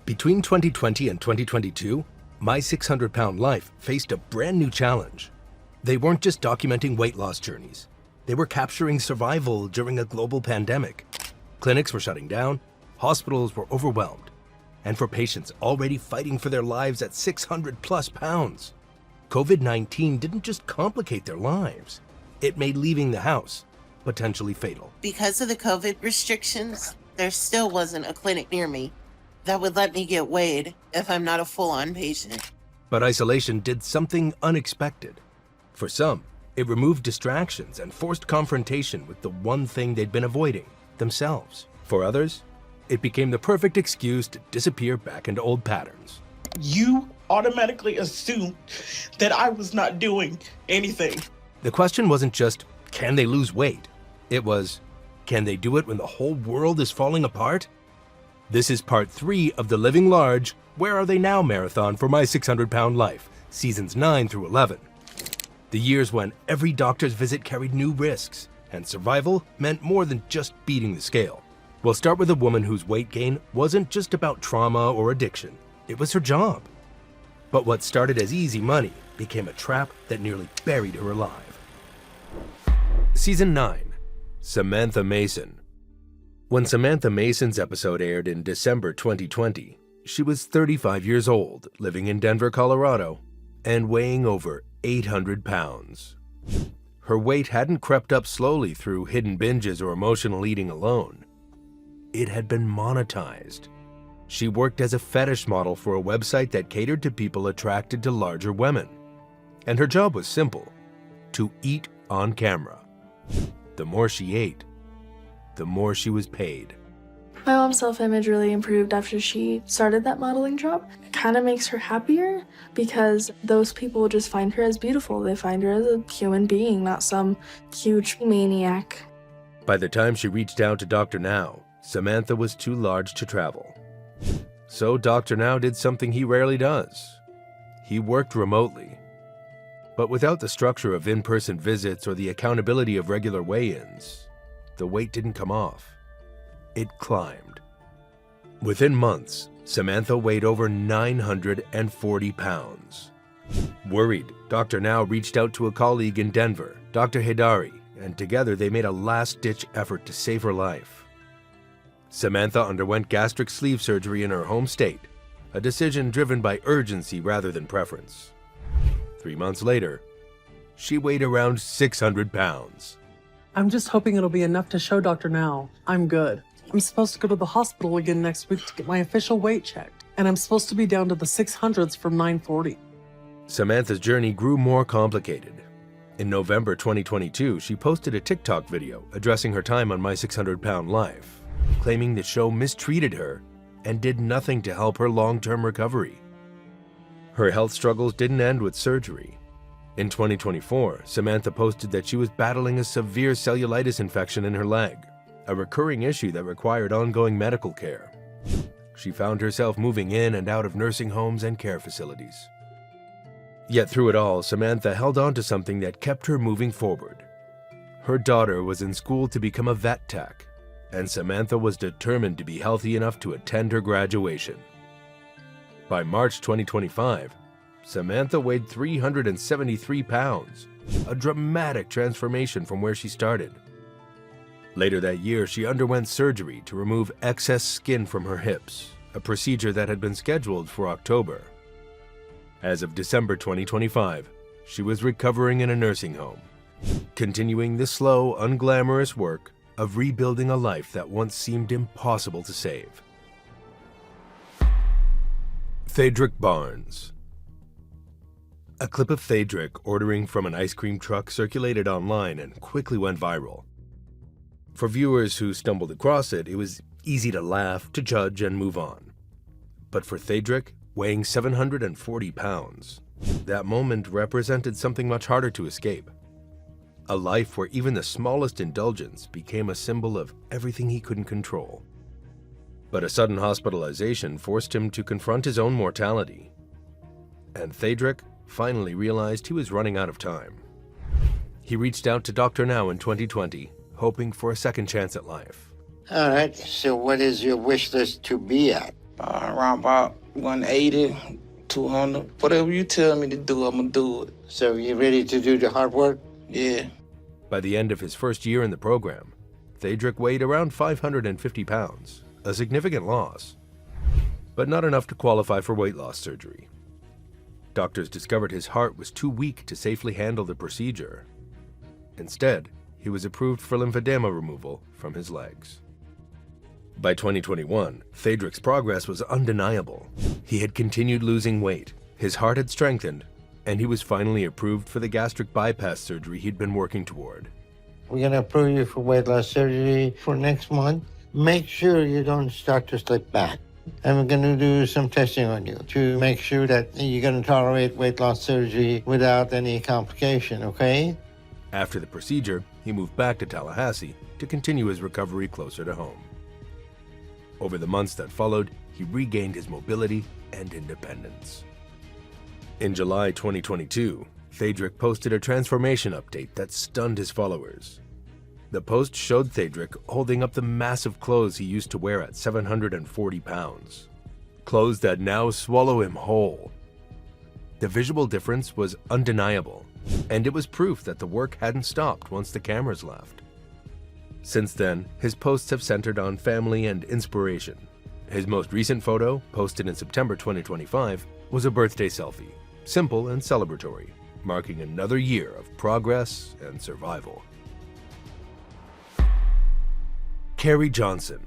Between 2020 and 2022, My 600-Pound Life faced a brand new challenge. They weren't just documenting weight loss journeys. They were capturing survival during a global pandemic. Clinics were shutting down, hospitals were overwhelmed, and for patients already fighting for their lives at 600+ pounds, COVID-19 didn't just complicate their lives. It made leaving the house potentially fatal. Because of the COVID restrictions, there still wasn't a clinic near me that would let me get weighed if I'm not a full-on patient. But isolation did something unexpected. For some, it removed distractions and forced confrontation with the one thing they'd been avoiding, themselves. For others, it became the perfect excuse to disappear back into old patterns. You automatically assumed that I was not doing anything. The question wasn't just, can they lose weight? It was, can they do it when the whole world is falling apart? This is part 3 of the Living Large, Where Are They Now marathon for My 600-Pound Life, seasons 9 through 11. The years when every doctor's visit carried new risks, and survival meant more than just beating the scale. We'll start with a woman whose weight gain wasn't just about trauma or addiction, it was her job. But what started as easy money became a trap that nearly buried her alive. Season 9, Samantha Mason. When Samantha Mason's episode aired in December 2020, she was 35 years old, living in Denver, Colorado, and weighing over 800 pounds. Her weight hadn't crept up slowly through hidden binges or emotional eating alone. It had been monetized. She worked as a fetish model for a website that catered to people attracted to larger women. And her job was simple: to eat on camera. The more she ate, the more she was paid. My mom's self-image really improved after she started that modeling job. It kind of makes her happier because those people just find her as beautiful. They find her as a human being, not some huge maniac. By the time she reached out to Dr. Now, Samantha was too large to travel. So Dr. Now did something he rarely does. He worked remotely. But without the structure of in-person visits or the accountability of regular weigh-ins, the weight didn't come off. It climbed. Within months, Samantha weighed over 940 pounds. Worried, Dr. Now reached out to a colleague in Denver, Dr. Thederick, and together they made a last-ditch effort to save her life. Samantha underwent gastric sleeve surgery in her home state, a decision driven by urgency rather than preference. 3 months later, she weighed around 600 pounds. I'm just hoping it'll be enough to show Dr. Now I'm good. I'm supposed to go to the hospital again next week to get my official weight checked, and I'm supposed to be down to the 600s from 940. Samantha's journey grew more complicated. In November 2022, she posted a TikTok video addressing her time on My 600-Pound Life, claiming the show mistreated her and did nothing to help her long-term recovery. Her health struggles didn't end with surgery. In 2024, Samantha posted that she was battling a severe cellulitis infection in her leg, a recurring issue that required ongoing medical care. She found herself moving in and out of nursing homes and care facilities. Yet through it all, Samantha held on to something that kept her moving forward. Her daughter was in school to become a vet tech, and Samantha was determined to be healthy enough to attend her graduation. By March 2025, Samantha weighed 373 pounds, a dramatic transformation from where she started. Later that year, she underwent surgery to remove excess skin from her hips, a procedure that had been scheduled for October. As of December 2025, she was recovering in a nursing home, continuing the slow, unglamorous work of rebuilding a life that once seemed impossible to save. Thederick Barnes. A clip of Thederick ordering from an ice cream truck circulated online and quickly went viral. For viewers who stumbled across it, it was easy to laugh, to judge, and move on. But for Thederick, weighing 740 pounds, that moment represented something much harder to escape. A life where even the smallest indulgence became a symbol of everything he couldn't control. But a sudden hospitalization forced him to confront his own mortality. And Thederick finally realized he was running out of time. He reached out to Dr. Now in 2020, hoping for a second chance at life. All right, so what is your wish list to be at? Around about 180, 200. Whatever you tell me to do, I'm gonna do it. So you ready to do the hard work? Yeah. By the end of his first year in the program, Thederick weighed around 550 pounds, a significant loss, but not enough to qualify for weight loss surgery. Doctors discovered his heart was too weak to safely handle the procedure. Instead, he was approved for lymphedema removal from his legs. By 2021, Thederick's progress was undeniable. He had continued losing weight, his heart had strengthened, and he was finally approved for the gastric bypass surgery he'd been working toward. We're going to approve you for weight loss surgery for next month. Make sure you don't start to slip back. And we're going to do some testing on you to make sure that you're going to tolerate weight loss surgery without any complication, okay? After the procedure, he moved back to Tallahassee to continue his recovery closer to home. Over the months that followed, he regained his mobility and independence. In July 2022, Thederick posted a transformation update that stunned his followers. The post showed Thederick holding up the massive clothes he used to wear at 740 pounds. Clothes that now swallow him whole. The visual difference was undeniable, and it was proof that the work hadn't stopped once the cameras left. Since then, his posts have centered on family and inspiration. His most recent photo, posted in September 2025, was a birthday selfie, simple and celebratory, marking another year of progress and survival. Carrie Johnson.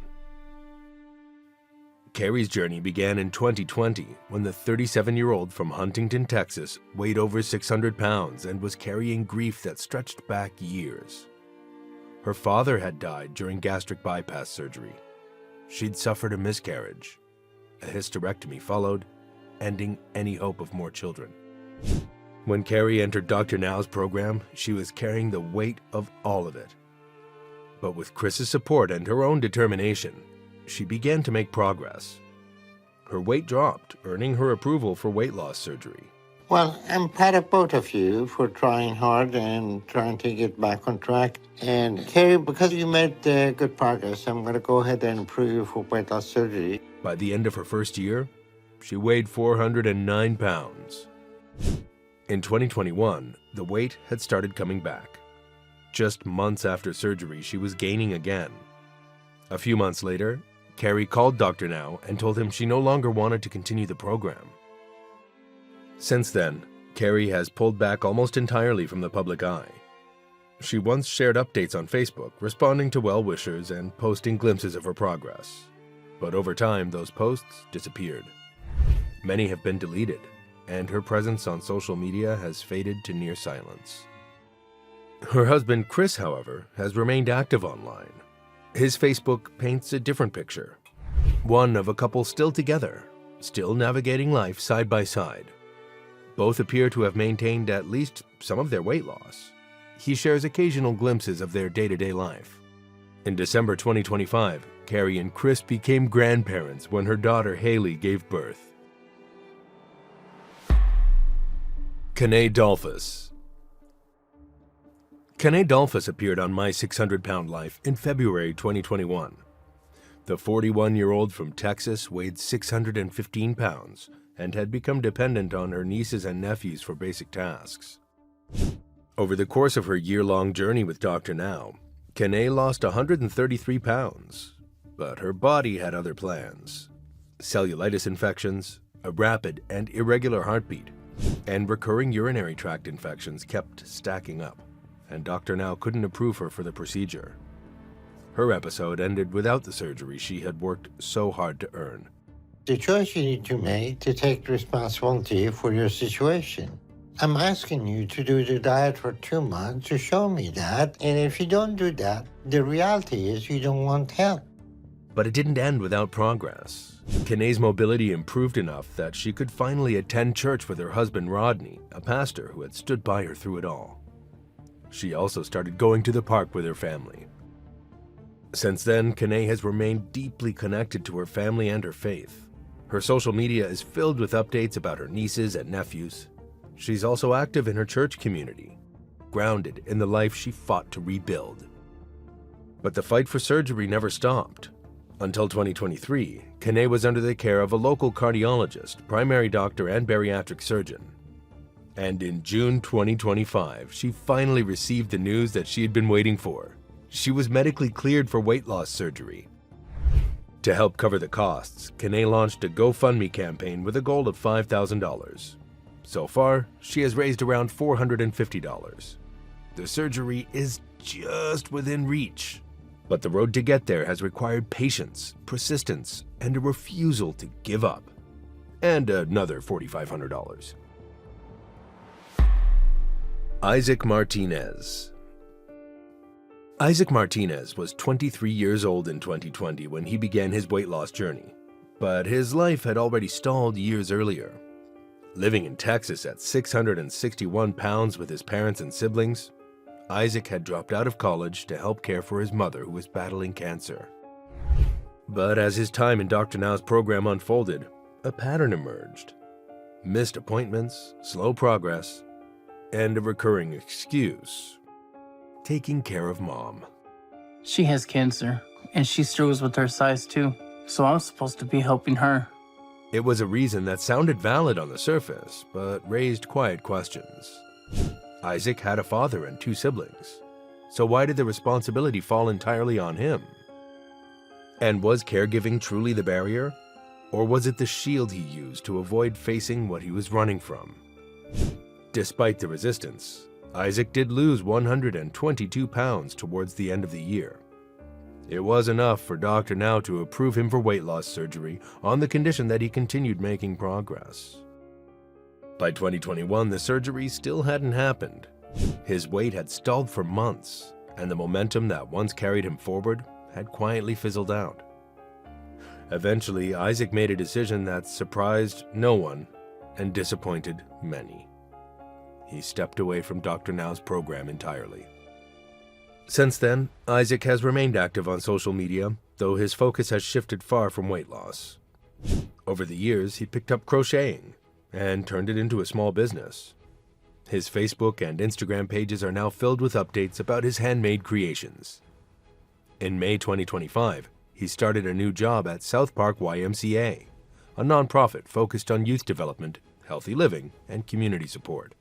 Carrie's journey began in 2020 when the 37-year-old from Huntington, Texas weighed over 600 pounds and was carrying grief that stretched back years. Her father had died during gastric bypass surgery. She'd suffered a miscarriage. A hysterectomy followed, ending any hope of more children. When Carrie entered Dr. Now's program, she was carrying the weight of all of it. But with Chris's support and her own determination, she began to make progress. Her weight dropped, earning her approval for weight loss surgery. Well, I'm proud of both of you for trying hard and trying to get back on track. And Carrie, because you made good progress, I'm going to go ahead and approve you for weight loss surgery. By the end of her first year, she weighed 409 pounds. In 2021, the weight had started coming back. Just months after surgery, she was gaining again. A few months later, Carrie called Dr. Now and told him she no longer wanted to continue the program. Since then, Carrie has pulled back almost entirely from the public eye. She once shared updates on Facebook, responding to well-wishers and posting glimpses of her progress. But over time, those posts disappeared. Many have been deleted, and her presence on social media has faded to near silence. Her husband, Chris, however, has remained active online. His Facebook paints a different picture. One of a couple still together, still navigating life side by side. Both appear to have maintained at least some of their weight loss. He shares occasional glimpses of their day-to-day life. In December 2025, Carrie and Chris became grandparents when her daughter Haley gave birth. Kenae Dolphus. Kenae Dolphus appeared on My 600-Pound Life in February 2021. The 41-year-old from Texas weighed 615 pounds and had become dependent on her nieces and nephews for basic tasks. Over the course of her year-long journey with Dr. Now, Kenae lost 133 pounds, but her body had other plans. Cellulitis infections, a rapid and irregular heartbeat, and recurring urinary tract infections kept stacking up, and Dr. Now couldn't approve her for the procedure. Her episode ended without the surgery she had worked so hard to earn. The choice you need to make to take responsibility for your situation. I'm asking you to do the diet for 2 months to show me that, and if you don't do that, the reality is you don't want help. But it didn't end without progress. Kenae's mobility improved enough that she could finally attend church with her husband Rodney, a pastor who had stood by her through it all. She also started going to the park with her family. Since then, Kenae has remained deeply connected to her family and her faith. Her social media is filled with updates about her nieces and nephews. She's also active in her church community, grounded in the life she fought to rebuild. But the fight for surgery never stopped. Until 2023, Kenae was under the care of a local cardiologist, primary doctor, and bariatric surgeon. And in June 2025, she finally received the news that she had been waiting for. She was medically cleared for weight loss surgery. To help cover the costs, Kenae launched a GoFundMe campaign with a goal of $5,000. So far, she has raised around $450. The surgery is just within reach, but the road to get there has required patience, persistence, and a refusal to give up. And another $4,500. Isaac Martinez. Isaac Martinez was 23 years old in 2020 when he began his weight loss journey, but his life had already stalled years earlier. Living in Texas at 661 pounds with his parents and siblings, Isaac had dropped out of college to help care for his mother who was battling cancer. But as his time in Dr. Now's program unfolded, a pattern emerged. Missed appointments, slow progress, and a recurring excuse: taking care of mom. She has cancer, and she struggles with her size too, so I'm supposed to be helping her. It was a reason that sounded valid on the surface, but raised quiet questions. Isaac had a father and 2 siblings, so why did the responsibility fall entirely on him? And was caregiving truly the barrier, or was it the shield he used to avoid facing what he was running from? Despite the resistance, Isaac did lose 122 pounds towards the end of the year. It was enough for Dr. Now to approve him for weight loss surgery on the condition that he continued making progress. By 2021, the surgery still hadn't happened. His weight had stalled for months, and the momentum that once carried him forward had quietly fizzled out. Eventually, Isaac made a decision that surprised no one and disappointed many. He stepped away from Dr. Now's program entirely. Since then, Isaac has remained active on social media, though his focus has shifted far from weight loss. Over the years, he picked up crocheting and turned it into a small business. His Facebook and Instagram pages are now filled with updates about his handmade creations. In May 2025, he started a new job at South Park YMCA, a nonprofit focused on youth development, healthy living, and community support.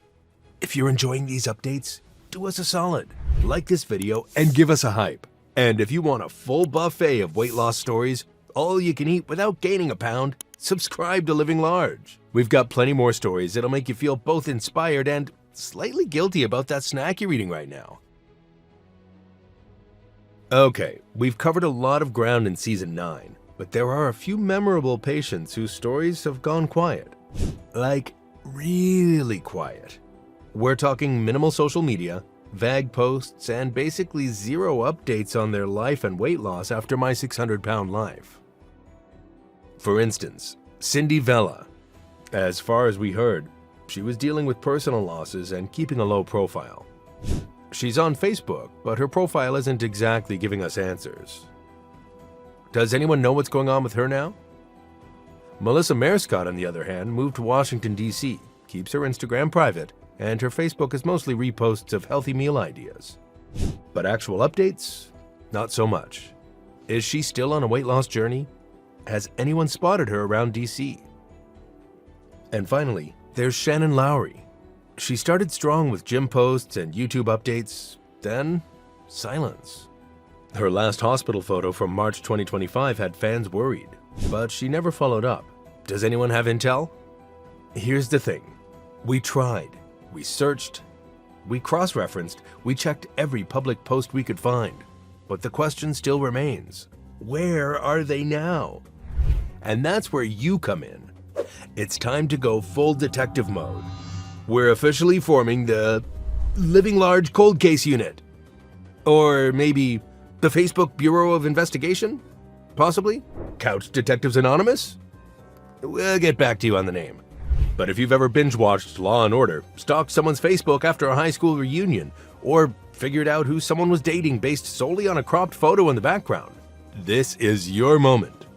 If you're enjoying these updates, do us a solid. Like this video and give us a hype. And if you want a full buffet of weight loss stories, all you can eat without gaining a pound, subscribe to Living Large. We've got plenty more stories that'll make you feel both inspired and slightly guilty about that snack you're eating right now. Okay, we've covered a lot of ground in Season 9, but there are a few memorable patients whose stories have gone quiet. Like, really quiet. We're talking minimal social media, vague posts, and basically zero updates on their life and weight loss after my 600-pound life. For instance, Cindy Vela. As far as we heard, she was dealing with personal losses and keeping a low profile. She's on Facebook, but her profile isn't exactly giving us answers. Does anyone know what's going on with her now? Melissa Marescott, on the other hand, moved to Washington, D.C., keeps her Instagram private, and her Facebook is mostly reposts of healthy meal ideas. But actual updates? Not so much. Is she still on a weight loss journey? Has anyone spotted her around DC? And finally, there's Shannon Lowry. She started strong with gym posts and YouTube updates, then silence. Her last hospital photo from March 2025 had fans worried, but she never followed up. Does anyone have intel? Here's the thing. We tried. We searched, we cross-referenced, we checked every public post we could find. But the question still remains, where are they now? And that's where you come in. It's time to go full detective mode. We're officially forming the Living Large Cold Case Unit. Or maybe the Facebook Bureau of Investigation? Possibly? Couch Detectives Anonymous? We'll get back to you on the name. But if you've ever binge-watched Law & Order, stalked someone's Facebook after a high school reunion, or figured out who someone was dating based solely on a cropped photo in the background, this is your moment.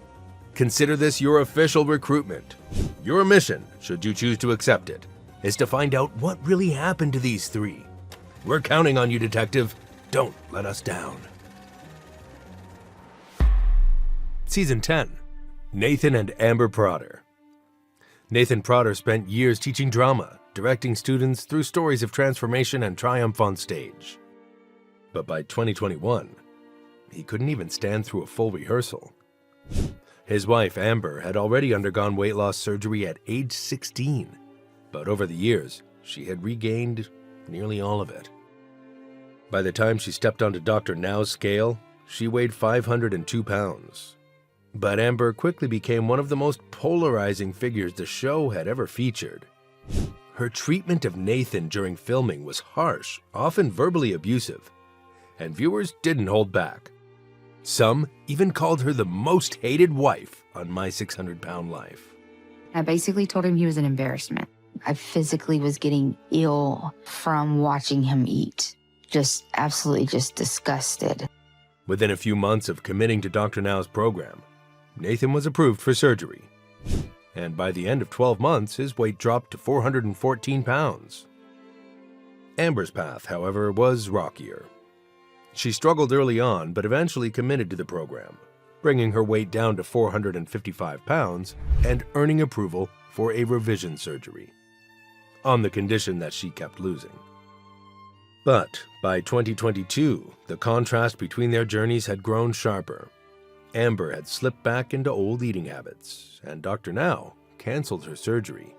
Consider this your official recruitment. Your mission, should you choose to accept it, is to find out what really happened to these 3. We're counting on you, detective. Don't let us down. Season 10, Nathan and Amber Prater. Nathan Prater spent years teaching drama, directing students through stories of transformation and triumph on stage. But by 2021, he couldn't even stand through a full rehearsal. His wife, Amber, had already undergone weight loss surgery at age 16, but over the years, she had regained nearly all of it. By the time she stepped onto Dr. Now's scale, she weighed 502 pounds. But Amber quickly became one of the most polarizing figures the show had ever featured. Her treatment of Nathan during filming was harsh, often verbally abusive, and viewers didn't hold back. Some even called her the most hated wife on My 600-Pound Life. I basically told him he was an embarrassment. I physically was getting ill from watching him eat. Just absolutely just disgusted. Within a few months of committing to Dr. Now's program, Nathan was approved for surgery. And by the end of 12 months, his weight dropped to 414 pounds. Amber's path, however, was rockier. She struggled early on, but eventually committed to the program, bringing her weight down to 455 pounds and earning approval for a revision surgery, on the condition that she kept losing. But by 2022, the contrast between their journeys had grown sharper. Amber had slipped back into old eating habits, and Dr. Now canceled her surgery.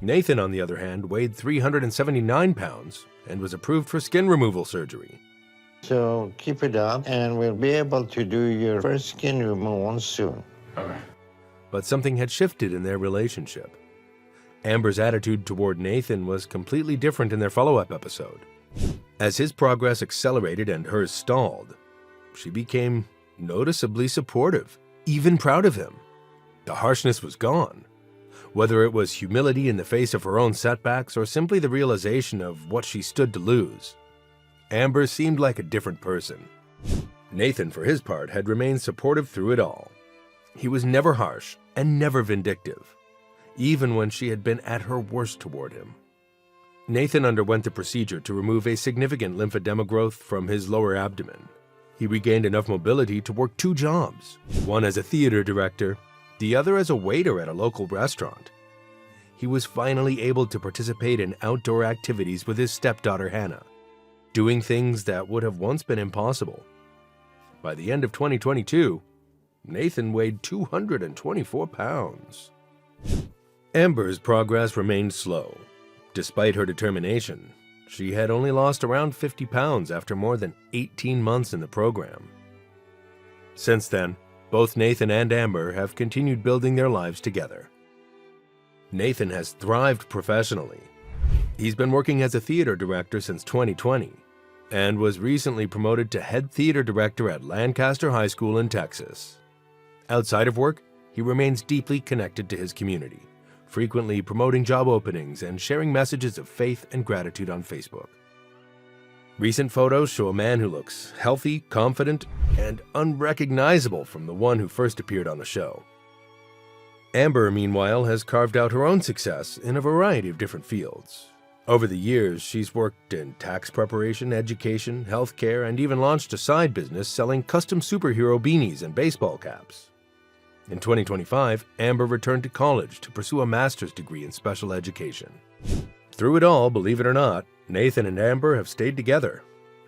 Nathan, on the other hand, weighed 379 pounds and was approved for skin removal surgery. So keep it up, and we'll be able to do your first skin removal soon. Okay. But something had shifted in their relationship. Amber's attitude toward Nathan was completely different in their follow-up episode. As his progress accelerated and hers stalled, she became noticeably supportive, even proud of him. The harshness was gone. Whether it was humility in the face of her own setbacks or simply the realization of what she stood to lose, Amber seemed like a different person. Nathan, for his part, had remained supportive through it all. He was never harsh and never vindictive, even when she had been at her worst toward him. Nathan underwent the procedure to remove a significant lymphedema growth from his lower abdomen. He regained enough mobility to work 2 jobs, one as a theater director, the other as a waiter at a local restaurant. He was finally able to participate in outdoor activities with his stepdaughter Hannah, doing things that would have once been impossible. By the end of 2022, Nathan weighed 224 pounds. Amber's progress remained slow. Despite her determination, she had only lost around 50 pounds after more than 18 months in the program. Since then, both Nathan and Amber have continued building their lives together. Nathan has thrived professionally. He's been working as a theater director since 2020 and was recently promoted to head theater director at Lancaster High School in Texas. Outside of work, he remains deeply connected to his community, frequently promoting job openings and sharing messages of faith and gratitude on Facebook. Recent photos show a man who looks healthy, confident, and unrecognizable from the one who first appeared on the show. Amber, meanwhile, has carved out her own success in a variety of different fields. Over the years, she's worked in tax preparation, education, healthcare, and even launched a side business selling custom superhero beanies and baseball caps. In 2025, Amber returned to college to pursue a master's degree in special education. Through it all, believe it or not, Nathan and Amber have stayed together.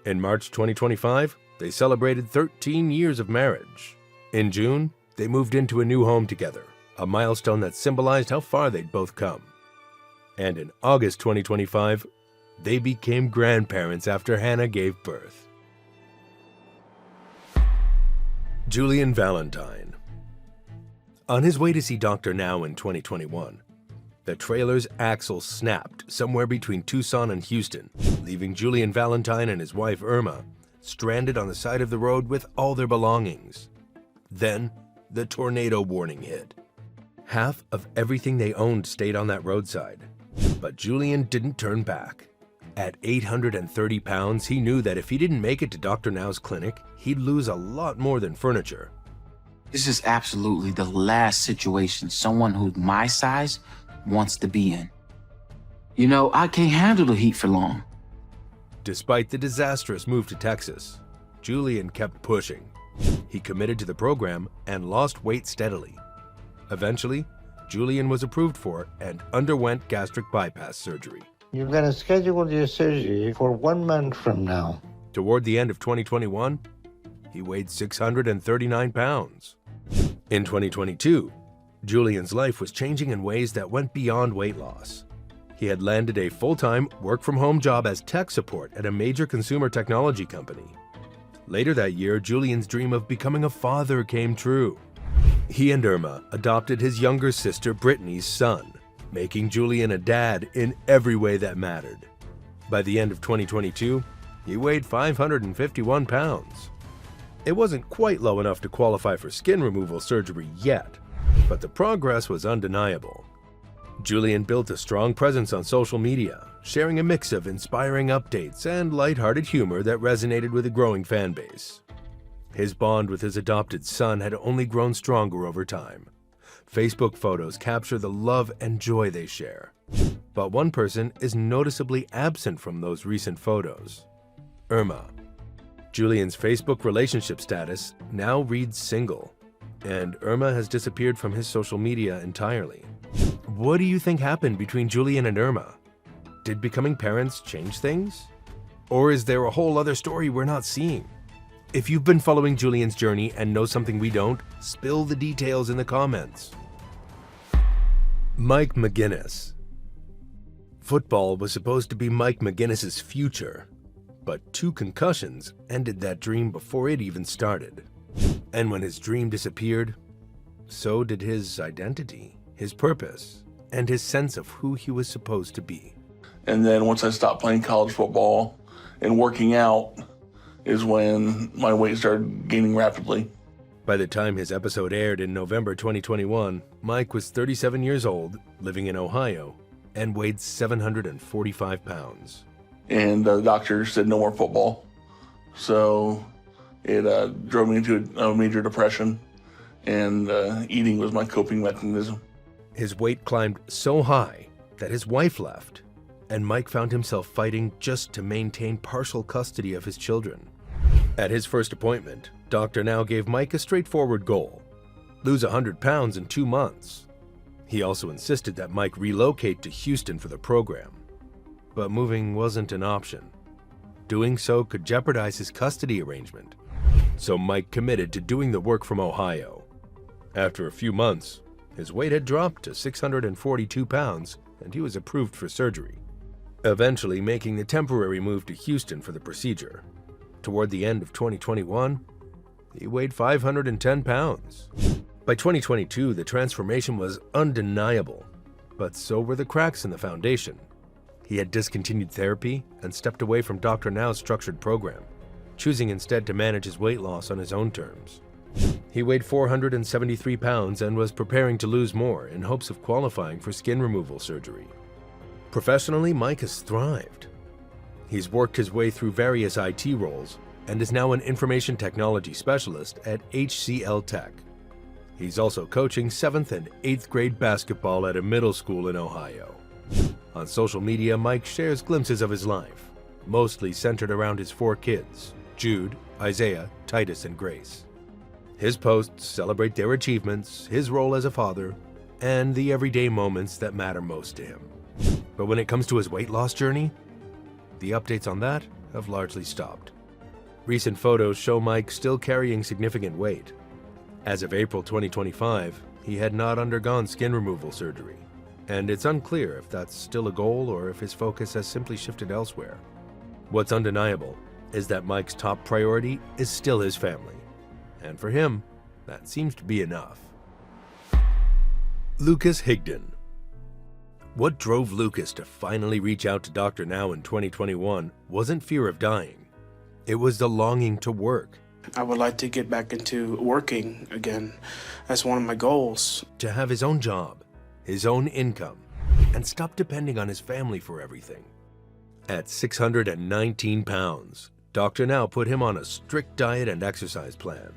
In March 2025, they celebrated 13 years of marriage. In June, they moved into a new home together, a milestone that symbolized how far they'd both come. And in August 2025, they became grandparents after Hannah gave birth. Julian Valentine. On his way to see Dr. Now in 2021, the trailer's axle snapped somewhere between Tucson and Houston, leaving Julian Valentine and his wife Irma stranded on the side of the road with all their belongings. Then, the tornado warning hit. Half of everything they owned stayed on that roadside, but Julian didn't turn back. At 830 pounds, he knew that if he didn't make it to Dr. Now's clinic, he'd lose a lot more than furniture. This is absolutely the last situation someone who's my size wants to be in. You know, I can't handle the heat for long. Despite the disastrous move to Texas, Julian kept pushing, He committed to the program and lost weight steadily. Eventually, Julian was approved for and underwent gastric bypass surgery. You've got to schedule your surgery for 1 month from now. Toward the end of 2021, he weighed 639 pounds. In 2022, Julian's life was changing in ways that went beyond weight loss. He had landed a full-time work-from-home job as tech support at a major consumer technology company. Later that year, Julian's dream of becoming a father came true. He and Irma adopted his younger sister Brittany's son, making Julian a dad in every way that mattered. By the end of 2022, he weighed 551 pounds. It wasn't quite low enough to qualify for skin removal surgery yet, but the progress was undeniable. Julian built a strong presence on social media, sharing a mix of inspiring updates and lighthearted humor that resonated with a growing fan base. His bond with his adopted son had only grown stronger over time. Facebook photos capture the love and joy they share. But one person is noticeably absent from those recent photos: Irma. Julian's Facebook relationship status now reads single, and Irma has disappeared from his social media entirely. What do you think happened between Julian and Irma? Did becoming parents change things? Or is there a whole other story we're not seeing? If you've been following Julian's journey and know something we don't, spill the details in the comments. Mike Meginness. Football was supposed to be Mike Meginness's future, but 2 concussions ended that dream before it even started. And when his dream disappeared, so did his identity, his purpose, and his sense of who he was supposed to be. And then once I stopped playing college football and working out is when my weight started gaining rapidly. By the time his episode aired in November 2021, Mike was 37 years old, living in Ohio, and weighed 745 pounds. And the doctor said no more football. So it drove me into a major depression, and eating was my coping mechanism. His weight climbed so high that his wife left, and Mike found himself fighting just to maintain partial custody of his children. At his first appointment, Dr. Now gave Mike a straightforward goal: lose 100 pounds in 2 months. He also insisted that Mike relocate to Houston for the program. But moving wasn't an option. Doing so could jeopardize his custody arrangement. So Mike committed to doing the work from Ohio. After a few months, his weight had dropped to 642 pounds, and he was approved for surgery, eventually making the temporary move to Houston for the procedure. Toward the end of 2021, he weighed 510 pounds. By 2022, the transformation was undeniable, but so were the cracks in the foundation. He had discontinued therapy and stepped away from Dr. Now's structured program, choosing instead to manage his weight loss on his own terms. He weighed 473 pounds and was preparing to lose more in hopes of qualifying for skin removal surgery. Professionally, Mike has thrived. He's worked his way through various IT roles and is now an information technology specialist at HCL Tech. He's also coaching 7th and 8th grade basketball at a middle school in Ohio. On social media, Mike shares glimpses of his life, mostly centered around his 4 kids: Jude, Isaiah, Titus, and Grace. His posts celebrate their achievements, his role as a father, and the everyday moments that matter most to him. But when it comes to his weight loss journey, the updates on that have largely stopped. Recent photos show Mike still carrying significant weight. As of April 2025, he had not undergone skin removal surgery, and it's unclear if that's still a goal or if his focus has simply shifted elsewhere. What's undeniable is that Mike's top priority is still his family, and for him, that seems to be enough. Lucas Higdon. What drove Lucas to finally reach out to Dr. Now in 2021 wasn't fear of dying. It was the longing to work. I would like to get back into working again. That's one of my goals. To have his own job, his own income, and stop depending on his family for everything. At 619 pounds, Dr. Now put him on a strict diet and exercise plan.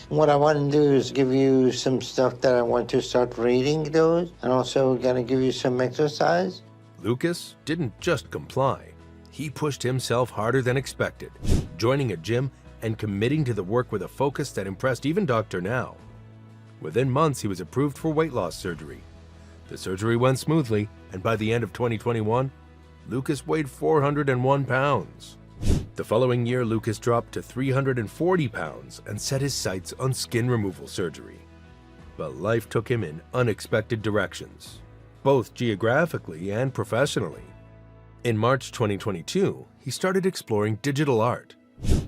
What I want to do is give you some stuff that I want to start reading those, and also going to give you some exercise. Lucas didn't just comply. He pushed himself harder than expected, joining a gym and committing to the work with a focus that impressed even Dr. Now. Within months, he was approved for weight loss surgery. The surgery went smoothly, and by the end of 2021, Lucas weighed 401 pounds. The following year, Lucas dropped to 340 pounds and set his sights on skin removal surgery. But life took him in unexpected directions, both geographically and professionally. In March 2022, he started exploring digital art.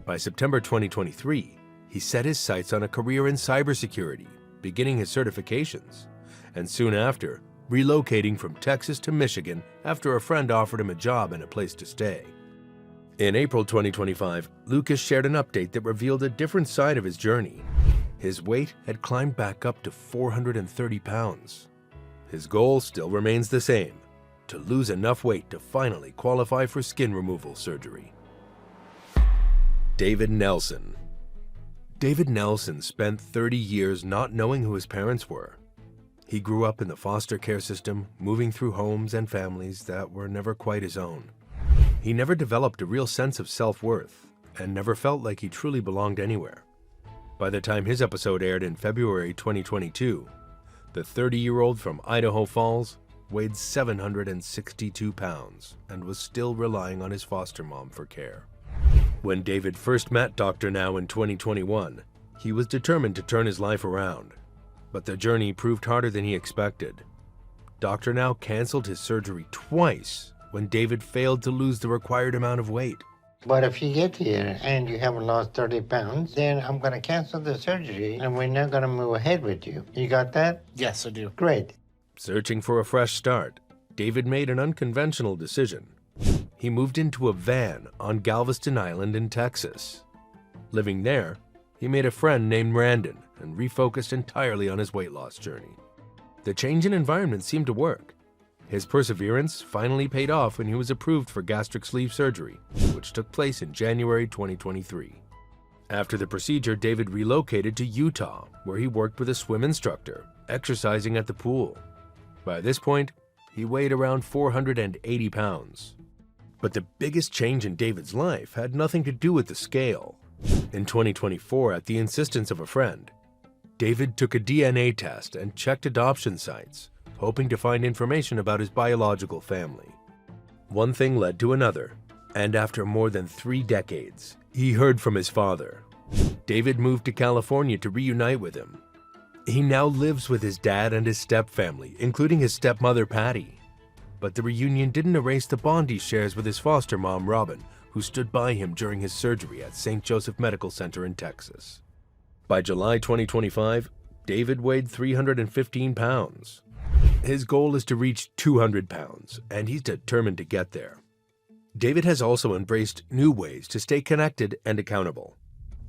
By September 2023, he set his sights on a career in cybersecurity, beginning his certifications, and soon after, relocating from Texas to Michigan after a friend offered him a job and a place to stay. In April 2025, Lucas shared an update that revealed a different side of his journey. His weight had climbed back up to 430 pounds. His goal still remains the same: to lose enough weight to finally qualify for skin removal surgery. David Nelson. David Nelson spent 30 years not knowing who his parents were. He grew up in the foster care system, moving through homes and families that were never quite his own. He never developed a real sense of self-worth and never felt like he truly belonged anywhere. By the time his episode aired in February 2022, the 30-year-old from Idaho Falls weighed 762 pounds and was still relying on his foster mom for care. When David first met Dr. Now in 2021, he was determined to turn his life around. But the journey proved harder than he expected. Dr. Now canceled his surgery twice when David failed to lose the required amount of weight. But if you get here and you haven't lost 30 pounds, then I'm going to cancel the surgery and we're not going to move ahead with you. You got that? Yes, I do. Great. Searching for a fresh start, David made an unconventional decision. He moved into a van on Galveston Island in Texas. Living there, he made a friend named Brandon and refocused entirely on his weight loss journey. The change in environment seemed to work. His perseverance finally paid off when he was approved for gastric sleeve surgery, which took place in January 2023. After the procedure, David relocated to Utah, where he worked with a swim instructor, exercising at the pool. By this point, he weighed around 480 pounds. But the biggest change in David's life had nothing to do with the scale. In 2024, at the insistence of a friend, David took a DNA test and checked adoption sites, hoping to find information about his biological family. One thing led to another, and after more than 3 decades, he heard from his father. David moved to California to reunite with him. He now lives with his dad and his stepfamily, including his stepmother, Patty. But the reunion didn't erase the bond he shares with his foster mom, Robin, who stood by him during his surgery at St. Joseph Medical Center in Texas. By July 2025, David weighed 315 pounds. His goal is to reach 200 pounds, and he's determined to get there. David has also embraced new ways to stay connected and accountable.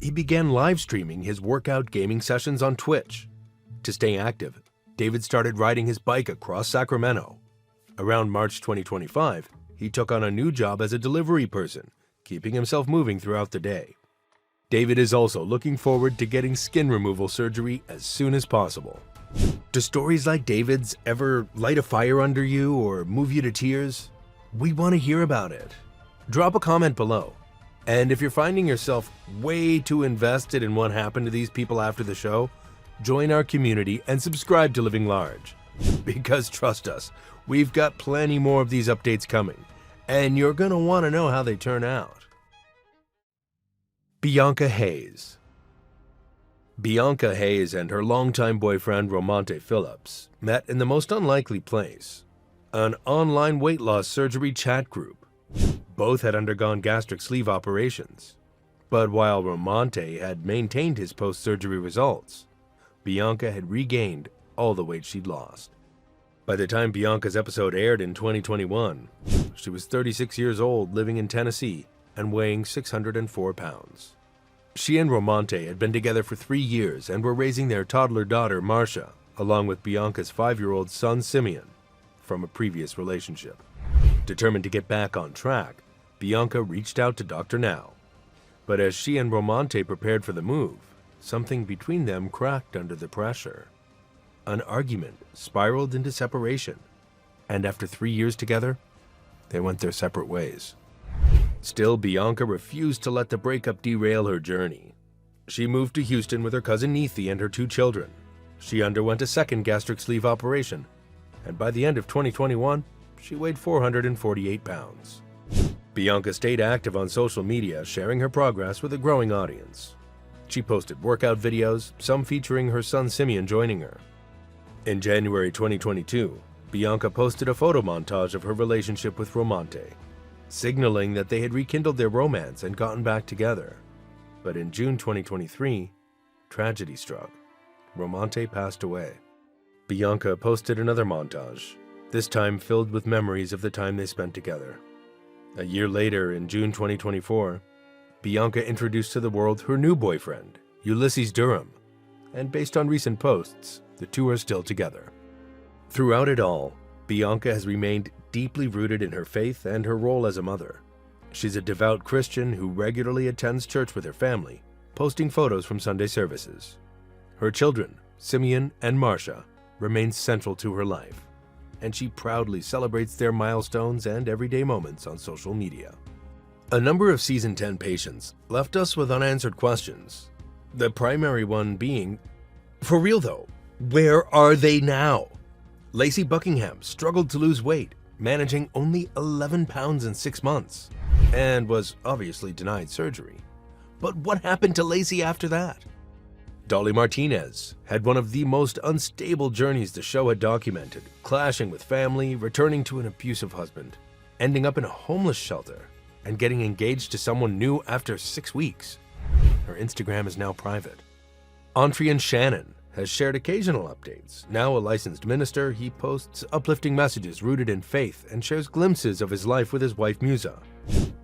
He began live streaming his workout gaming sessions on Twitch. To stay active, David started riding his bike across Sacramento. Around March 2025, he took on a new job as a delivery person, keeping himself moving throughout the day. David is also looking forward to getting skin removal surgery as soon as possible. Do stories like David's ever light a fire under you or move you to tears? We want to hear about it. Drop a comment below. And if you're finding yourself way too invested in what happened to these people after the show, join our community and subscribe to Living Large. Because trust us, we've got plenty more of these updates coming, and you're going to want to know how they turn out. Bianca Hayes. Bianca Hayes and her longtime boyfriend Romante Phillips met in the most unlikely place, an online weight loss surgery chat group. Both had undergone gastric sleeve operations, but while Romante had maintained his post-surgery results, Bianca had regained all the weight she'd lost. By the time Bianca's episode aired in 2021, she was 36 years old, living in Tennessee, and weighing 604 pounds. She and Romante had been together for 3 years and were raising their toddler daughter, Marcia, along with Bianca's 5-year-old son, Simeon, from a previous relationship. Determined to get back on track, Bianca reached out to Dr. Now. But as she and Romante prepared for the move, something between them cracked under the pressure. An argument spiraled into separation, and after 3 years together, they went their separate ways. Still, Bianca refused to let the breakup derail her journey. She moved to Houston with her cousin Nethi and her 2 children. She underwent a second gastric sleeve operation, and by the end of 2021, she weighed 448 pounds. Bianca stayed active on social media, sharing her progress with a growing audience. She posted workout videos, some featuring her son Simeon joining her. In January 2022, Bianca posted a photo montage of her relationship with Romante, signaling that they had rekindled their romance and gotten back together. But in June 2023, tragedy struck. Romante passed away. Bianca posted another montage, this time filled with memories of the time they spent together. A year later, in June 2024, Bianca introduced to the world her new boyfriend, Ulysses Durham, and based on recent posts, the two are still together. Throughout it all, Bianca has remained deeply rooted in her faith and her role as a mother. She's a devout Christian who regularly attends church with her family, posting photos from Sunday services. Her children, Simeon and Marcia, remain central to her life, and she proudly celebrates their milestones and everyday moments on social media. A number of Season 10 patients left us with unanswered questions, the primary one being, for real though, where are they now? Lacey Buckingham struggled to lose weight, managing only 11 pounds in 6 months, and was obviously denied surgery. But what happened to Lacey after that? Dolly Martinez had one of the most unstable journeys the show had documented, clashing with family, returning to an abusive husband, ending up in a homeless shelter, and getting engaged to someone new after 6 weeks. Her Instagram is now private. Antrean Shannon has shared occasional updates. Now a licensed minister, he posts uplifting messages rooted in faith and shares glimpses of his life with his wife Musa.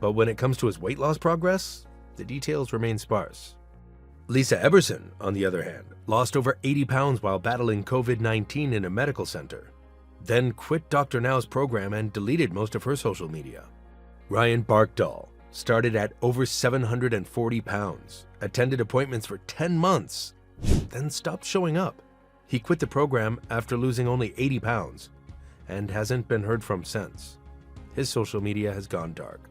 But when it comes to his weight loss progress, the details remain sparse. Lisa Eberson, on the other hand, lost over 80 pounds while battling COVID-19 in a medical center, then quit Dr. Now's program and deleted most of her social media. Ryan Barkdahl started at over 740 pounds, attended appointments for 10 months, then stopped showing up. He quit the program after losing only 80 pounds and hasn't been heard from since. His social media has gone dark.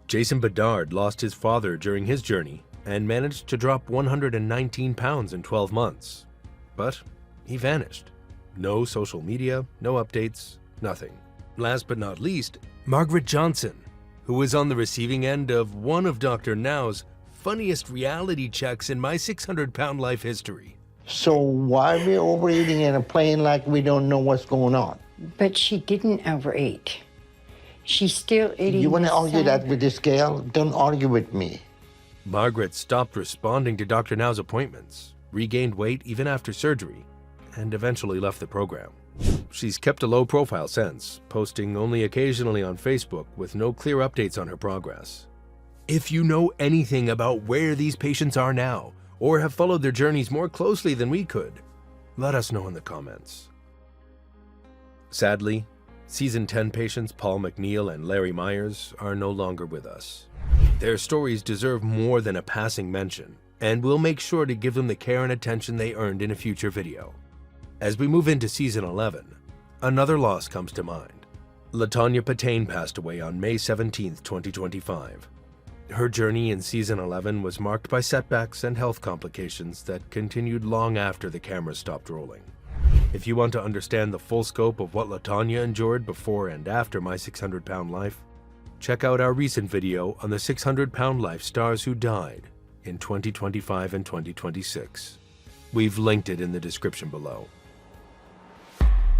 Jason Bedard lost his father during his journey and managed to drop 119 pounds in 12 months. But he vanished. No social media, no updates, nothing. Last but not least, Margaret Johnson, who was on the receiving end of one of Dr. Now's funniest reality checks in my 600-pound life history. So why are we overeating in a plane like we don't know what's going on? But she didn't overeat. She's still eating. You want to argue that with this scale? Don't argue with me. Margaret stopped responding to Dr. Now's appointments, regained weight even after surgery, and eventually left the program. She's kept a low profile since, posting only occasionally on Facebook with no clear updates on her progress. If you know anything about where these patients are now, or have followed their journeys more closely than we could, let us know in the comments. Sadly, Season 10 patients Paul McNeil and Larry Myers are no longer with us. Their stories deserve more than a passing mention, and we'll make sure to give them the care and attention they earned in a future video. As we move into Season 11, another loss comes to mind. LaTanya Patain passed away on May 17, 2025. Her journey in Season 11 was marked by setbacks and health complications that continued long after the cameras stopped rolling. If you want to understand the full scope of what LaTanya endured before and after My 600-Pound Life, check out our recent video on the 600-pound life stars who died in 2025 and 2026. We've linked it in the description below.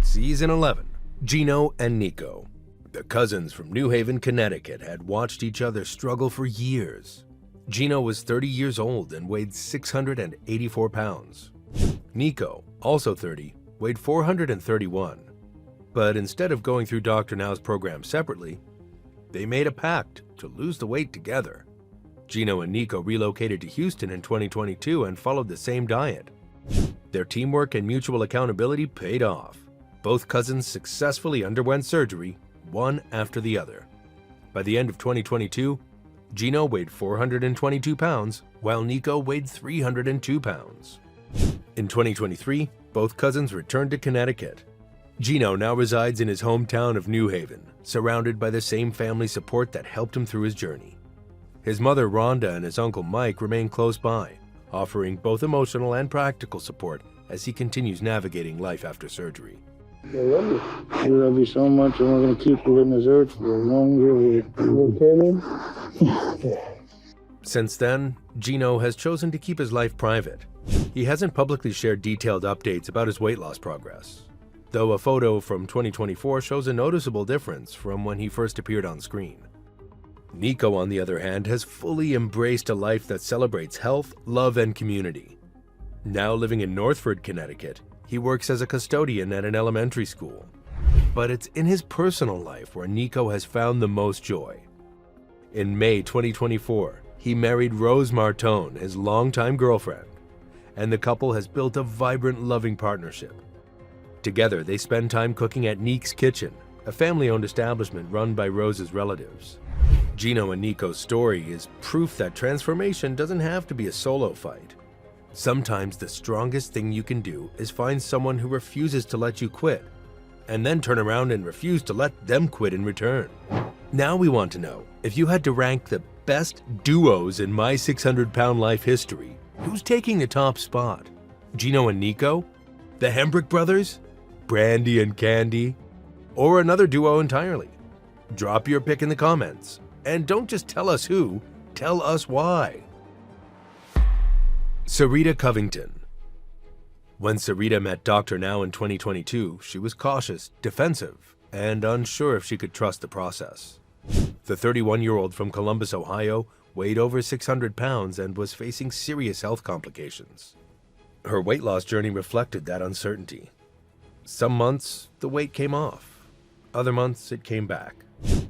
Season 11, Geno and Nico. The cousins from New Haven, Connecticut had watched each other struggle for years. Geno was 30 years old and weighed 684 pounds. Nico, also 30, weighed 431. But instead of going through Dr. Now's program separately, they made a pact to lose the weight together. Geno and Nico relocated to Houston in 2022 and followed the same diet. Their teamwork and mutual accountability paid off. Both cousins successfully underwent surgery, one after the other. By the end of 2022, Geno weighed 422 pounds, while Nico weighed 302 pounds. In 2023, both cousins returned to Connecticut. Geno now resides in his hometown of New Haven, surrounded by the same family support that helped him through his journey. His mother Rhonda and his uncle Mike remain close by, offering both emotional and practical support as he continues navigating life after surgery. I love you. We love you so much, and we're going to keep you in this earth for as long as we're okay, man? Since then, Geno has chosen to keep his life private. He hasn't publicly shared detailed updates about his weight loss progress, though a photo from 2024 shows a noticeable difference from when he first appeared on screen. Nico, on the other hand, has fully embraced a life that celebrates health, love, and community. Now living in Northford, Connecticut, he works as a custodian at an elementary school. But it's in his personal life where Nico has found the most joy. In May 2024, he married Rose Martone, his longtime girlfriend, and the couple has built a vibrant, loving partnership. Together, they spend time cooking at Neek's Kitchen, a family-owned establishment run by Rose's relatives. Geno and Nico's story is proof that transformation doesn't have to be a solo fight. Sometimes the strongest thing you can do is find someone who refuses to let you quit, and then turn around and refuse to let them quit in return. Now we want to know, if you had to rank the best duos in My 600-Pound Life history, who's taking the top spot? Geno and Nico? The Hembrick brothers? Brandy and Candy? Or another duo entirely? Drop your pick in the comments. And don't just tell us who, tell us why. Syreeta Covington. When Syreeta met Dr. Now in 2022, she was cautious, defensive, and unsure if she could trust the process. The 31-year-old from Columbus, Ohio, weighed over 600 pounds and was facing serious health complications. Her weight loss journey reflected that uncertainty. Some months, the weight came off. Other months, it came back.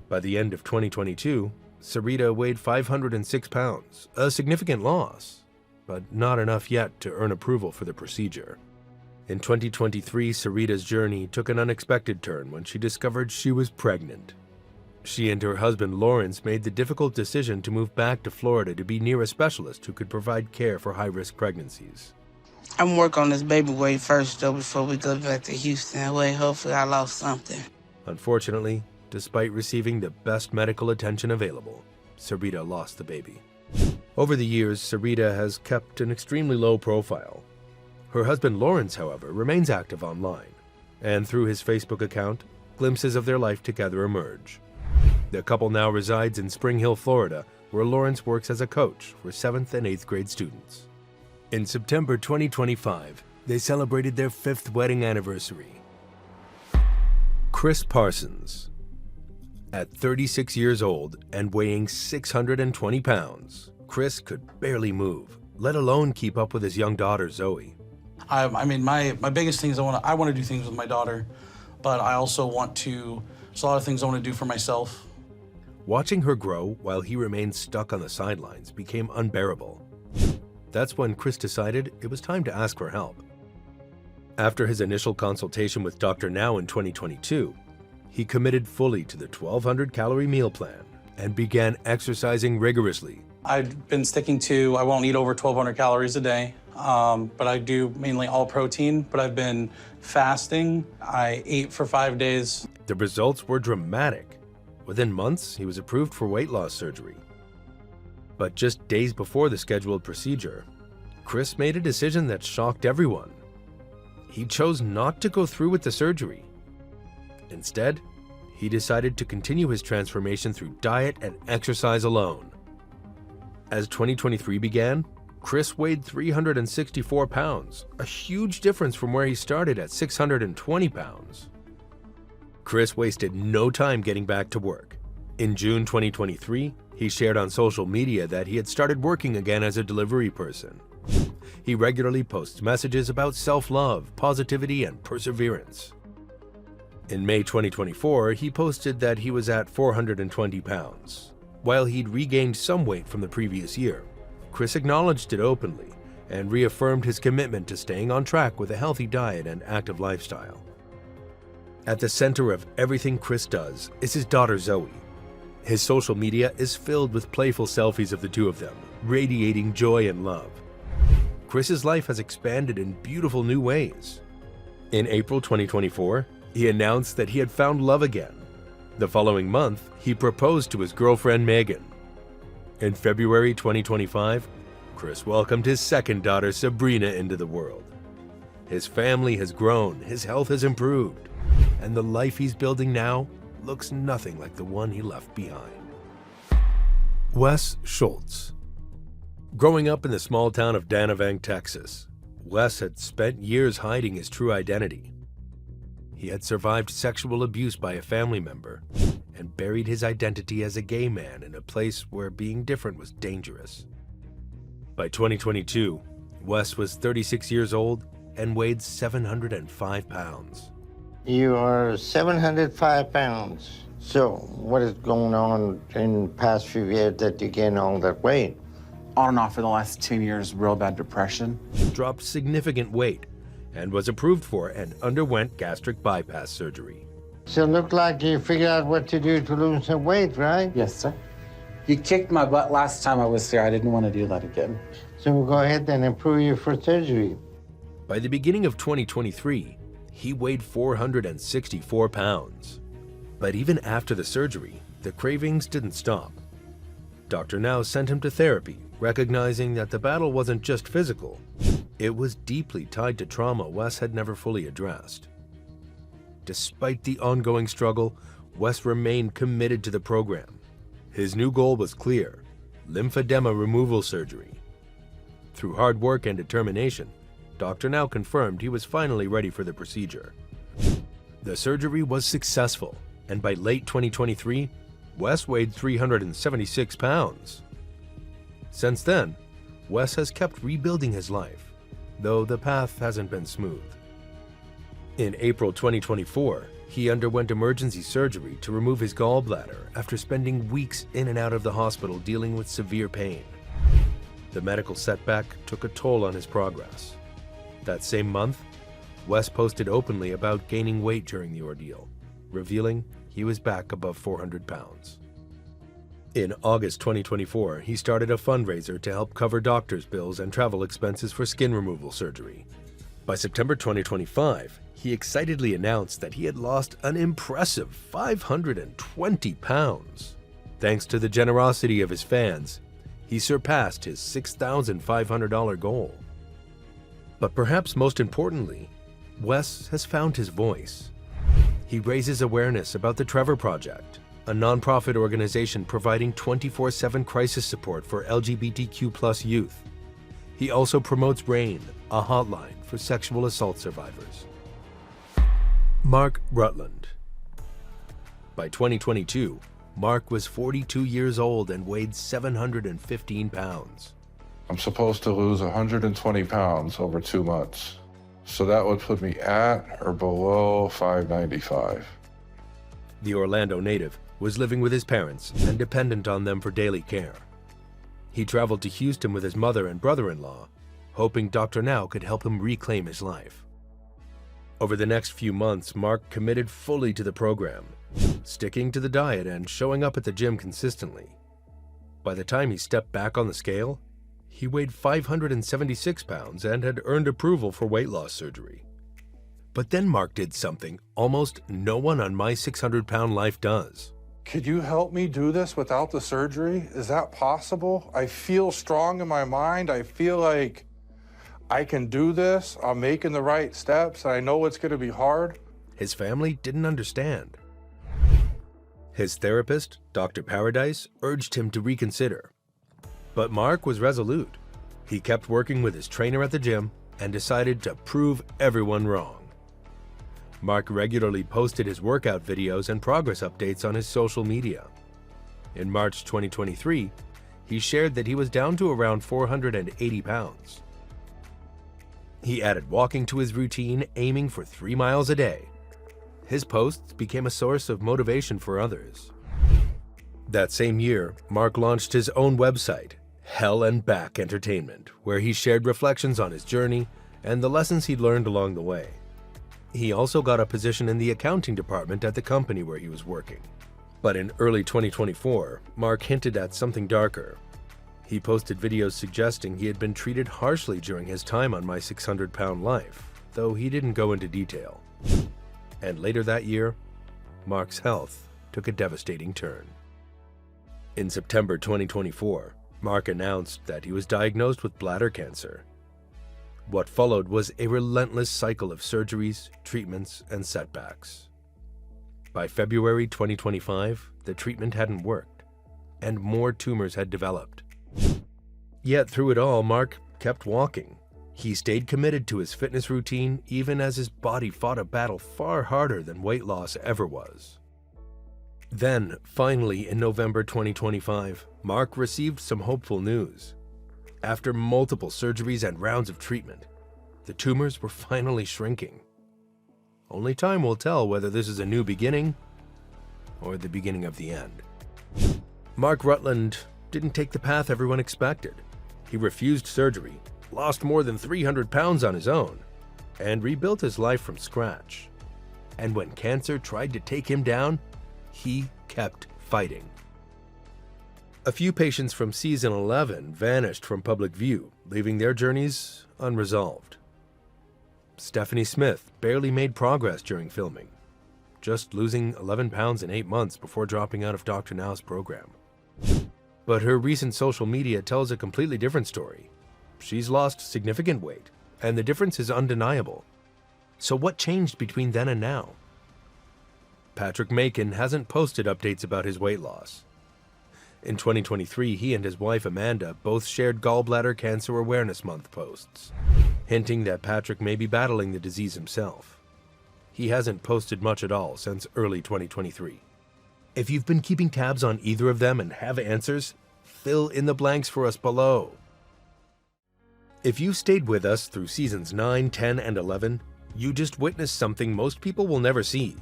By the end of 2022, Syreeta weighed 506 pounds, a significant loss, but not enough yet to earn approval for the procedure. In 2023, Syreeta's journey took an unexpected turn when she discovered she was pregnant. She and her husband Lawrence made the difficult decision to move back to Florida to be near a specialist who could provide care for high-risk pregnancies. I'm working on this baby weight first, though, before we go back to Houston. That way, hopefully I lost something. Unfortunately, despite receiving the best medical attention available, Syreeta lost the baby. Over the years, Syreeta has kept an extremely low profile. Her husband Lawrence, however, remains active online, and through his Facebook account, glimpses of their life together emerge. The couple now resides in Spring Hill, Florida, where Lawrence works as a coach for 7th and 8th grade students. In September 2025, they celebrated their 5th wedding anniversary. Chris Parsons. At 36 years old and weighing 620 pounds, Chris could barely move, let alone keep up with his young daughter, Zoe. I mean, my biggest thing is I want to do things with my daughter, but I also there's a lot of things I want to do for myself. Watching her grow while he remained stuck on the sidelines became unbearable. That's when Chris decided it was time to ask for help. After his initial consultation with Dr. Now in 2022, he committed fully to the 1,200-calorie meal plan and began exercising rigorously. I've been sticking to, I won't eat over 1,200 calories a day, but I do mainly all protein, but I've been fasting. I ate for 5 days. The results were dramatic. Within months, he was approved for weight loss surgery. But just days before the scheduled procedure, Chris made a decision that shocked everyone. He chose not to go through with the surgery. Instead, he decided to continue his transformation through diet and exercise alone. As 2023 began, Chris weighed 364 pounds, a huge difference from where he started at 620 pounds. Chris wasted no time getting back to work. In June 2023, he shared on social media that he had started working again as a delivery person. He regularly posts messages about self-love, positivity, and perseverance. In May 2024, he posted that he was at 420 pounds. While he'd regained some weight from the previous year, Chris acknowledged it openly and reaffirmed his commitment to staying on track with a healthy diet and active lifestyle. At the center of everything Chris does is his daughter Zoe. His social media is filled with playful selfies of the two of them, radiating joy and love. Chris's life has expanded in beautiful new ways. In April 2024, he announced that he had found love again. The following month, he proposed to his girlfriend Megan. In February 2025, Chris welcomed his second daughter, Sabrina, into the world. His family has grown, his health has improved, and the life he's building now looks nothing like the one he left behind. Wess Schulze. Growing up in the small town of Danavang, Texas, Wess had spent years hiding his true identity. He had survived sexual abuse by a family member and buried his identity as a gay man in a place where being different was dangerous. By 2022, Wess was 36 years old and weighed 705 pounds. You are 705 pounds. So what is going on in the past few years that you gain all that weight? On and off for the last 10 years, real bad depression. Dropped significant weight and was approved for and underwent gastric bypass surgery. So it looked like you figured out what to do to lose some weight, right? Yes, sir. You kicked my butt last time I was here. I didn't want to do that again. So we'll go ahead and approve you for surgery. By the beginning of 2023, he weighed 464 pounds. But even after the surgery, the cravings didn't stop. Dr. Now sent him to therapy, recognizing that the battle wasn't just physical. It was deeply tied to trauma Wess had never fully addressed. Despite the ongoing struggle, Wess remained committed to the program. His new goal was clear: lymphedema removal surgery. Through hard work and determination, Dr. Now confirmed he was finally ready for the procedure. The surgery was successful, and by late 2023, Wess weighed 376 pounds. Since then, Wess has kept rebuilding his life, though the path hasn't been smooth. In April 2024, he underwent emergency surgery to remove his gallbladder after spending weeks in and out of the hospital dealing with severe pain. The medical setback took a toll on his progress. That same month, Wess posted openly about gaining weight during the ordeal, revealing he was back above 400 pounds. In August 2024, he started a fundraiser to help cover doctor's bills and travel expenses for skin removal surgery. By September 2025, he excitedly announced that he had lost an impressive 520 pounds. Thanks to the generosity of his fans, he surpassed his $6,500 goal. But perhaps most importantly, Wess has found his voice. He raises awareness about the Trevor Project, a nonprofit organization providing 24/7 crisis support for LGBTQ+ youth. He also promotes RAIN, a hotline for sexual assault survivors. Mark Rutland. By 2022, Mark was 42 years old and weighed 715 pounds. I'm supposed to lose 120 pounds over 2 months. So that would put me at or below 595. The Orlando native was living with his parents and dependent on them for daily care. He traveled to Houston with his mother and brother-in-law, hoping Dr. Now could help him reclaim his life. Over the next few months, Mark committed fully to the program, sticking to the diet and showing up at the gym consistently. By the time he stepped back on the scale, he weighed 576 pounds and had earned approval for weight loss surgery. But then Mark did something almost no one on My 600-Pound Life does. Could you help me do this without the surgery? Is that possible? I feel strong in my mind. I feel like I can do this. I'm making the right steps. I know it's going to be hard. His family didn't understand. His therapist, Dr. Paradise, urged him to reconsider. But Mark was resolute. He kept working with his trainer at the gym and decided to prove everyone wrong. Mark regularly posted his workout videos and progress updates on his social media. In March 2023, he shared that he was down to around 480 pounds. He added walking to his routine, aiming for 3 miles a day. His posts became a source of motivation for others. That same year, Mark launched his own website, Hell and Back Entertainment, where he shared reflections on his journey and the lessons he'd learned along the way. He also got a position in the accounting department at the company where he was working. But in early 2024, Mark hinted at something darker. He posted videos suggesting he had been treated harshly during his time on My 600-Pound Life, though he didn't go into detail. And later that year, Mark's health took a devastating turn. In September 2024, Mark announced that he was diagnosed with bladder cancer. What followed was a relentless cycle of surgeries, treatments, and setbacks. By February 2025, the treatment hadn't worked, and more tumors had developed. Yet through it all, Mark kept walking. He stayed committed to his fitness routine even as his body fought a battle far harder than weight loss ever was. Then, finally, in November 2025, Mark received some hopeful news. After multiple surgeries and rounds of treatment, the tumors were finally shrinking. Only time will tell whether this is a new beginning or the beginning of the end. Mark Rutland didn't take the path everyone expected. He refused surgery, lost more than 300 pounds on his own, and rebuilt his life from scratch. And when cancer tried to take him down, he kept fighting. A few patients from season 11 vanished from public view, leaving their journeys unresolved. Stephanie Smith barely made progress during filming, just losing 11 pounds in 8 months before dropping out of Dr. Now's program. But her recent social media tells a completely different story. She's lost significant weight, and the difference is undeniable. So what changed between then and now? Patrick Macon hasn't posted updates about his weight loss. In 2023, he and his wife Amanda both shared Gallbladder Cancer Awareness Month posts, hinting that Patrick may be battling the disease himself. He hasn't posted much at all since early 2023. If you've been keeping tabs on either of them and have answers, fill in the blanks for us below. If you stayed with us through seasons 9, 10, and 11, you just witnessed something most people will never see.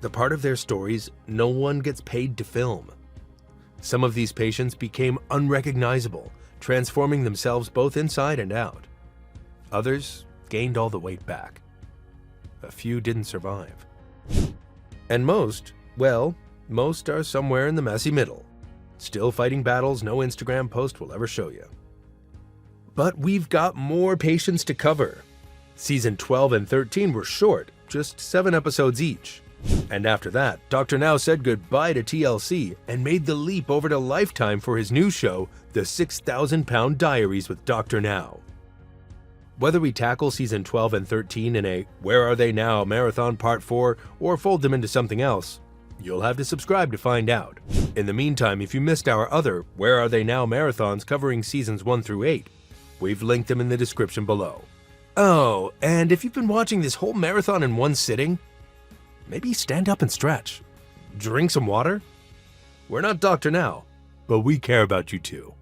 The part of their stories no one gets paid to film. Some of these patients became unrecognizable, transforming themselves both inside and out. Others gained all the weight back. A few didn't survive. And most are somewhere in the messy middle, still fighting battles no Instagram post will ever show you. But we've got more patients to cover. Season 12 and 13 were short, just 7 episodes each. And after that, Dr. Now said goodbye to TLC and made the leap over to Lifetime for his new show, The 6,000 Pound Diaries with Dr. Now. Whether we tackle season 12 and 13 in a Where Are They Now marathon part 4 or fold them into something else, you'll have to subscribe to find out. In the meantime, if you missed our other Where Are They Now marathons covering seasons 1 through 8, we've linked them in the description below. Oh, and if you've been watching this whole marathon in one sitting, maybe stand up and stretch. Drink some water. We're not Dr. Now, but we care about you too.